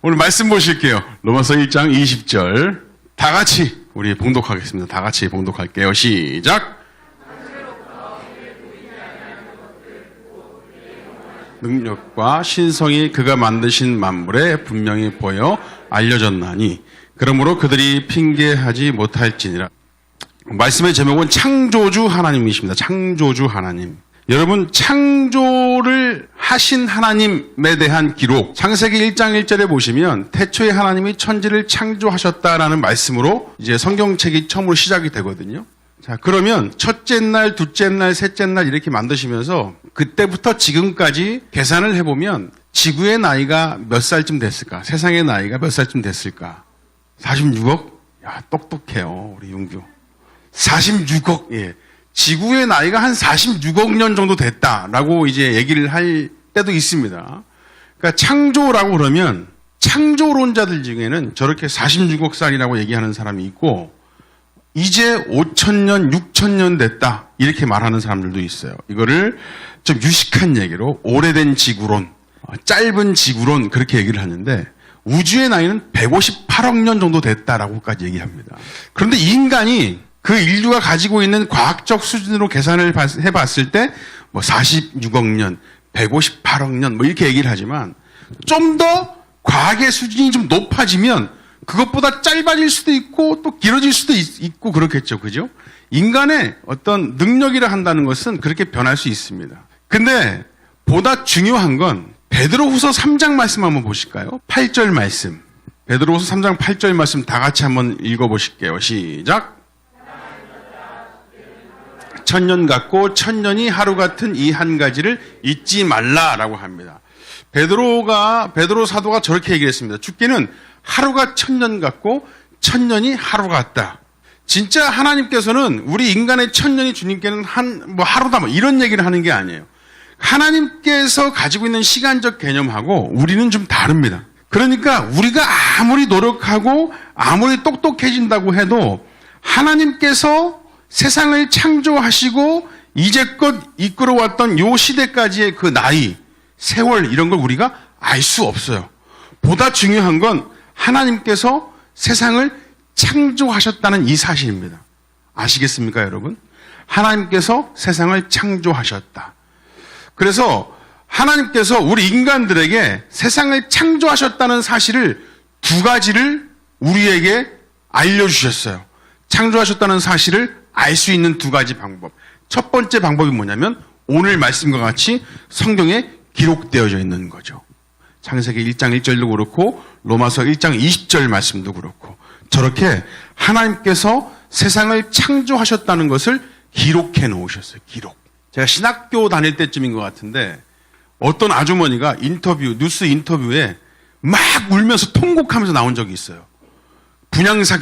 오늘 말씀 보실게요. 로마서 1장 20절. 다 같이 우리 봉독하겠습니다. 다 같이 봉독할게요. 시작. 능력과 신성이 그가 만드신 만물에 분명히 보여 알려졌나니 그러므로 그들이 핑계하지 못할지니라. 말씀의 제목은 창조주 하나님이십니다. 창조주 하나님. 여러분, 창조를 하신 하나님에 대한 기록, 창세기 1장 1절에 보시면 태초에 하나님이 천지를 창조하셨다라는 말씀으로 이제 성경책이 처음으로 시작이 되거든요. 자, 그러면 첫째 날, 둘째 날, 셋째 날 이렇게 만드시면서 그때부터 지금까지 계산을 해보면 지구의 나이가 몇 살쯤 됐을까? 세상의 나이가 몇 살쯤 됐을까? 46억? 야, 똑똑해요, 우리 윤규. 46억, 예. 지구의 나이가 한 46억 년 정도 됐다라고 이제 얘기를 할 때도 있습니다. 그러니까 창조라고 그러면 창조론자들 중에는 저렇게 46억 살이라고 얘기하는 사람이 있고 이제 5,000년, 6,000년 됐다 이렇게 말하는 사람들도 있어요. 이거를 좀 유식한 얘기로 오래된 지구론, 짧은 지구론 그렇게 얘기를 하는데 우주의 나이는 158억 년 정도 됐다라고까지 얘기합니다. 그런데 인간이 그 인류가 가지고 있는 과학적 수준으로 계산을 해봤을 때 뭐 46억 년, 158억 년 뭐 이렇게 얘기를 하지만 좀 더 과학의 수준이 좀 높아지면 그것보다 짧아질 수도 있고 또 길어질 수도 있고 그렇겠죠. 그죠? 인간의 어떤 능력이라 한다는 것은 그렇게 변할 수 있습니다. 근데 보다 중요한 건 베드로후서 3장 말씀 한번 보실까요? 8절 말씀. 베드로후서 3장 8절 말씀 다 같이 한번 읽어보실게요. 시작. 천년 같고 천년이 하루 같은 이 한 가지를 잊지 말라라고 합니다. 베드로 사도가 저렇게 얘기했습니다. 주께는 하루가 천년 같고 천년이 하루 같다. 진짜 하나님께서는 우리 인간의 천년이 주님께는 하루다 뭐 이런 얘기를 하는 게 아니에요. 하나님께서 가지고 있는 시간적 개념하고 우리는 좀 다릅니다. 그러니까 우리가 아무리 노력하고 아무리 똑똑해진다고 해도 하나님께서 세상을 창조하시고 이제껏 이끌어왔던 요 시대까지의 그 나이, 세월 이런 걸 우리가 알 수 없어요. 보다 중요한 건 하나님께서 세상을 창조하셨다는 이 사실입니다. 아시겠습니까, 여러분? 하나님께서 세상을 창조하셨다. 그래서 하나님께서 우리 인간들에게 세상을 창조하셨다는 사실을 두 가지를 우리에게 알려주셨어요. 창조하셨다는 사실을 알 수 있는 두 가지 방법. 첫 번째 방법이 뭐냐면 오늘 말씀과 같이 성경에 기록되어져 있는 거죠. 창세기 1장 1절도 그렇고 로마서 1장 20절 말씀도 그렇고 저렇게 하나님께서 세상을 창조하셨다는 것을 기록해 놓으셨어요. 기록. 제가 신학교 다닐 때쯤인 것 같은데 어떤 아주머니가 뉴스 인터뷰에 막 울면서 통곡하면서 나온 적이 있어요.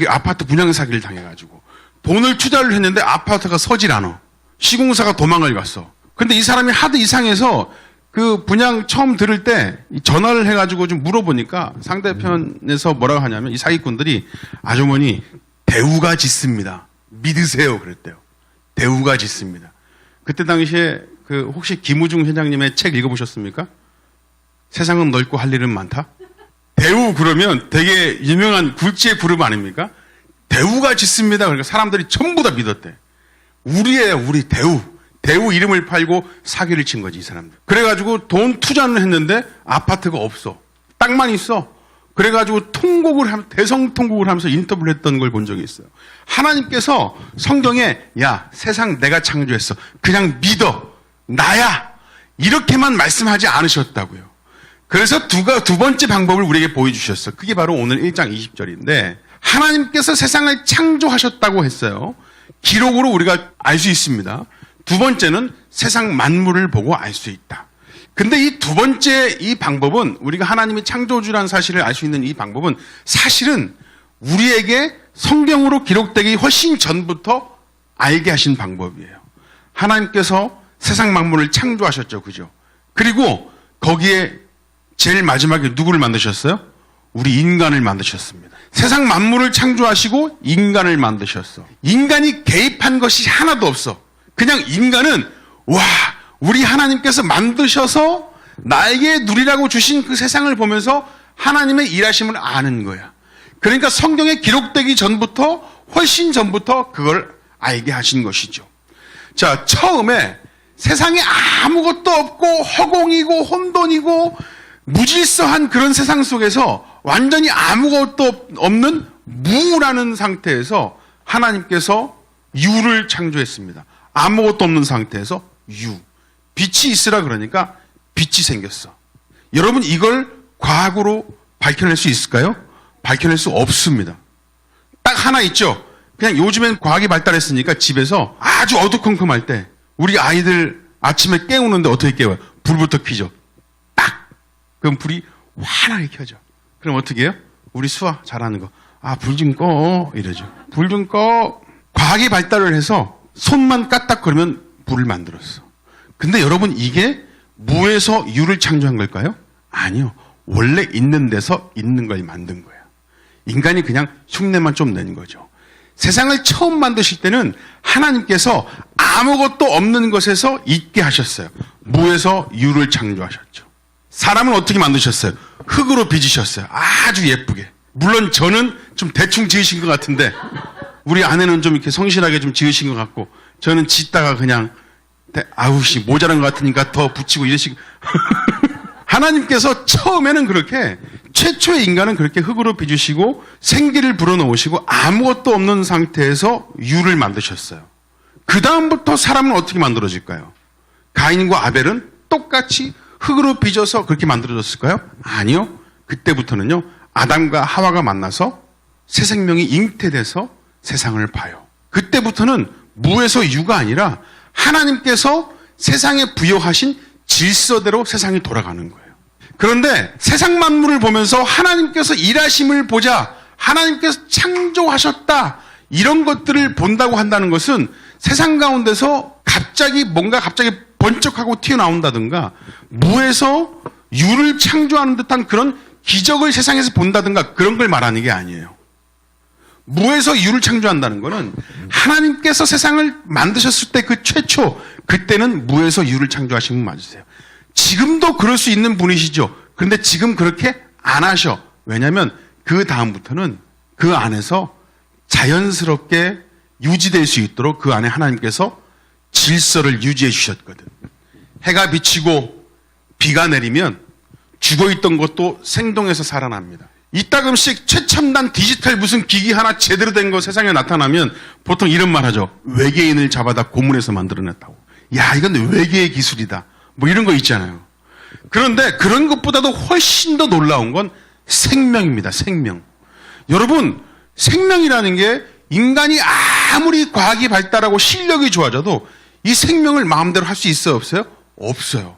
아파트 분양 사기를 당해가지고 돈을 투자를 했는데 아파트가 서질 않아. 시공사가 도망을 갔어. 근데 이 사람이 하도 이상해서 그 분양 처음 들을 때 전화를 해가지고 좀 물어보니까 상대편에서 뭐라고 하냐면 이 사기꾼들이 아주머니 대우가 짙습니다. 믿으세요 그랬대요. 대우가 짙습니다. 그때 당시에 혹시 김우중 회장님의 책 읽어보셨습니까? 세상은 넓고 할 일은 많다? 대우 그러면 되게 유명한 굴지의 그룹 아닙니까? 대우가 짙습니다. 그러니까 사람들이 전부 다 믿었대. 우리 대우 이름을 팔고 사기를 친 거지, 이 사람들. 그래가지고 돈 투자는 했는데 아파트가 없어. 땅만 있어. 그래가지고 대성통곡을 하면서 인터뷰를 했던 걸 본 적이 있어요. 하나님께서 성경에 야, 세상 내가 창조했어. 그냥 믿어. 나야. 이렇게만 말씀하지 않으셨다고요. 그래서 두 번째 방법을 우리에게 보여주셨어요. 그게 바로 오늘 1장 20절인데 하나님께서 세상을 창조하셨다고 했어요. 기록으로 우리가 알 수 있습니다. 두 번째는 세상 만물을 보고 알 수 있다. 근데 이 두 번째 이 방법은 우리가 하나님이 창조주라는 사실을 알 수 있는 이 방법은 사실은 우리에게 성경으로 기록되기 훨씬 전부터 알게 하신 방법이에요. 하나님께서 세상 만물을 창조하셨죠. 그죠? 그리고 거기에 제일 마지막에 누구를 만드셨어요? 우리 인간을 만드셨습니다. 세상 만물을 창조하시고 인간을 만드셨어. 인간이 개입한 것이 하나도 없어. 그냥 인간은 우리 하나님께서 만드셔서 나에게 누리라고 주신 그 세상을 보면서 하나님의 일하심을 아는 거야. 그러니까 성경에 기록되기 전부터, 훨씬 전부터 그걸 알게 하신 것이죠. 자, 처음에 세상에 아무것도 없고 허공이고 혼돈이고 무질서한 그런 세상 속에서 완전히 아무것도 없는 무라는 상태에서 하나님께서 유를 창조했습니다. 아무것도 없는 상태에서 유. 빛이 있으라 그러니까 빛이 생겼어. 여러분, 이걸 과학으로 밝혀낼 수 있을까요? 밝혀낼 수 없습니다. 딱 하나 있죠. 그냥 요즘엔 과학이 발달했으니까 집에서 아주 어두컴컴할 때 우리 아이들 아침에 깨우는데 어떻게 깨워요? 불부터 켜죠. 딱! 그럼 불이 환하게 켜져. 그럼 어떻게 해요? 우리 수아 잘하는 거. 아, 불 좀 꺼. 이러죠. 불 좀 꺼. 과학이 발달을 해서 손만 까딱거리면 불을 만들었어. 근데 여러분, 이게 무에서 유를 창조한 걸까요? 아니요. 원래 있는 데서 있는 걸 만든 거예요. 인간이 그냥 흉내만 좀 낸 거죠. 세상을 처음 만드실 때는 하나님께서 아무것도 없는 것에서 있게 하셨어요. 무에서 유를 창조하셨죠. 사람은 어떻게 만드셨어요? 흙으로 빚으셨어요. 아주 예쁘게. 물론 저는 좀 대충 지으신 것 같은데 우리 아내는 좀 이렇게 성실하게 좀 지으신 것 같고 저는 짓다가 그냥 아우씨 모자란 것 같으니까 더 붙이고 이러시고 하나님께서 처음에는 그렇게 최초의 인간은 그렇게 흙으로 빚으시고 생기를 불어넣으시고 아무것도 없는 상태에서 유를 만드셨어요. 그 다음부터 사람은 어떻게 만들어질까요? 가인과 아벨은 똑같이 흙으로 빚어서 그렇게 만들어졌을까요? 아니요. 그때부터는요, 아담과 하와가 만나서 새 생명이 잉태돼서 세상을 봐요. 그때부터는 무에서 유가 아니라 하나님께서 세상에 부여하신 질서대로 세상이 돌아가는 거예요. 그런데 세상 만물을 보면서 하나님께서 일하심을 보자, 하나님께서 창조하셨다, 이런 것들을 본다고 한다는 것은 세상 가운데서 갑자기 번쩍하고 튀어나온다든가 무에서 유를 창조하는 듯한 그런 기적을 세상에서 본다든가 그런 걸 말하는 게 아니에요. 무에서 유를 창조한다는 것은 하나님께서 세상을 만드셨을 때 그 최초, 그때는 무에서 유를 창조하신 분 맞으세요. 지금도 그럴 수 있는 분이시죠. 그런데 지금 그렇게 안 하셔. 왜냐하면 그 다음부터는 그 안에서 자연스럽게 유지될 수 있도록 그 안에 하나님께서 질서를 유지해 주셨거든. 해가 비치고 비가 내리면 죽어있던 것도 생동해서 살아납니다. 이따금씩 최첨단 디지털 무슨 기기 하나 제대로 된 거 세상에 나타나면 보통 이런 말 하죠. 외계인을 잡아다 고문해서 만들어냈다고. 야, 이건 외계의 기술이다. 뭐 이런 거 있잖아요. 그런데 그런 것보다도 훨씬 더 놀라운 건 생명입니다. 생명. 여러분, 생명이라는 게 인간이 아무리 과학이 발달하고 실력이 좋아져도 이 생명을 마음대로 할 수 있어요? 없어요? 없어요.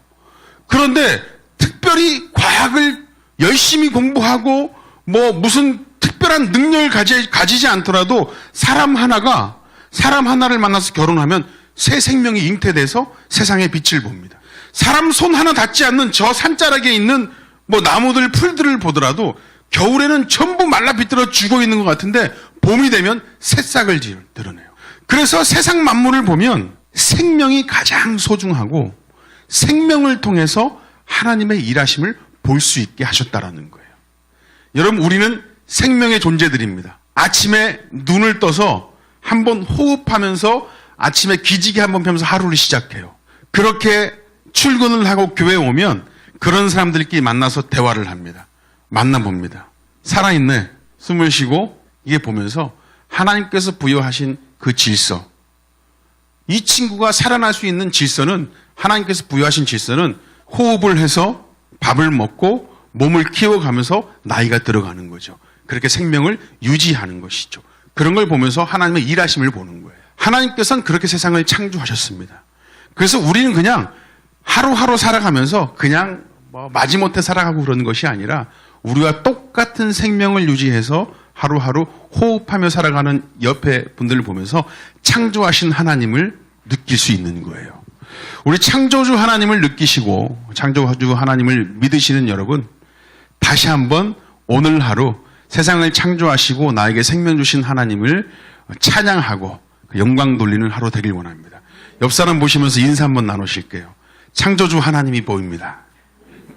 그런데 특별히 과학을 열심히 공부하고 뭐 무슨 특별한 능력을 가지지 않더라도 사람 하나를 만나서 결혼하면 새 생명이 잉태돼서 세상의 빛을 봅니다. 사람 손 하나 닿지 않는 저 산자락에 있는 뭐 나무들, 풀들을 보더라도 겨울에는 전부 말라 비틀어 죽어 있는 것 같은데 봄이 되면 새싹을 드러내요. 그래서 세상 만물을 보면 생명이 가장 소중하고 생명을 통해서 하나님의 일하심을 볼 수 있게 하셨다라는 거예요. 여러분, 우리는 생명의 존재들입니다. 아침에 눈을 떠서 한번 호흡하면서 아침에 기지개 한번 펴면서 하루를 시작해요. 그렇게 출근을 하고 교회에 오면 그런 사람들끼리 만나서 대화를 합니다. 만나봅니다. 살아있네. 숨을 쉬고 이게 보면서 하나님께서 부여하신 그 질서. 이 친구가 살아날 수 있는 질서는 하나님께서 부여하신 질서는 호흡을 해서 밥을 먹고 몸을 키워가면서 나이가 들어가는 거죠. 그렇게 생명을 유지하는 것이죠. 그런 걸 보면서 하나님의 일하심을 보는 거예요. 하나님께서는 그렇게 세상을 창조하셨습니다. 그래서 우리는 그냥 하루하루 살아가면서 그냥 마지못해 살아가고 그러는 것이 아니라 우리와 똑같은 생명을 유지해서 하루하루 호흡하며 살아가는 옆에 분들을 보면서 창조하신 하나님을 느낄 수 있는 거예요. 우리 창조주 하나님을 느끼시고 창조주 하나님을 믿으시는 여러분, 다시 한번 오늘 하루 세상을 창조하시고 나에게 생명 주신 하나님을 찬양하고 영광 돌리는 하루 되길 원합니다. 옆 사람 보시면서 인사 한번 나누실게요. 창조주 하나님이 보입니다.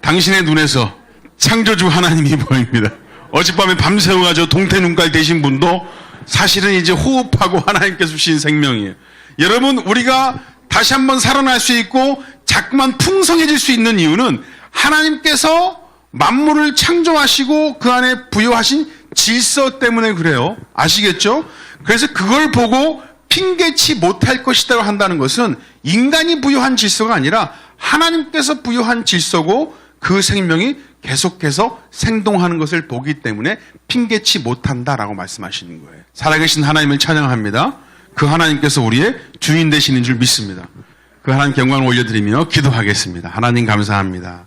당신의 눈에서 창조주 하나님이 보입니다. 어젯밤에 밤새워가지고 동태 눈깔 되신 분도 사실은 이제 호흡하고 하나님께서 주신 생명이에요. 여러분, 우리가 다시 한번 살아날 수 있고 자꾸만 풍성해질 수 있는 이유는 하나님께서 만물을 창조하시고 그 안에 부여하신 질서 때문에 그래요. 아시겠죠? 그래서 그걸 보고 핑계치 못할 것이라고 한다는 것은 인간이 부여한 질서가 아니라 하나님께서 부여한 질서고 그 생명이 계속해서 생동하는 것을 보기 때문에 핑계치 못한다라고 말씀하시는 거예요. 살아계신 하나님을 찬양합니다. 그 하나님께서 우리의 주인 되시는 줄 믿습니다. 그 하나님께 영광을 올려드리며 기도하겠습니다. 하나님 감사합니다.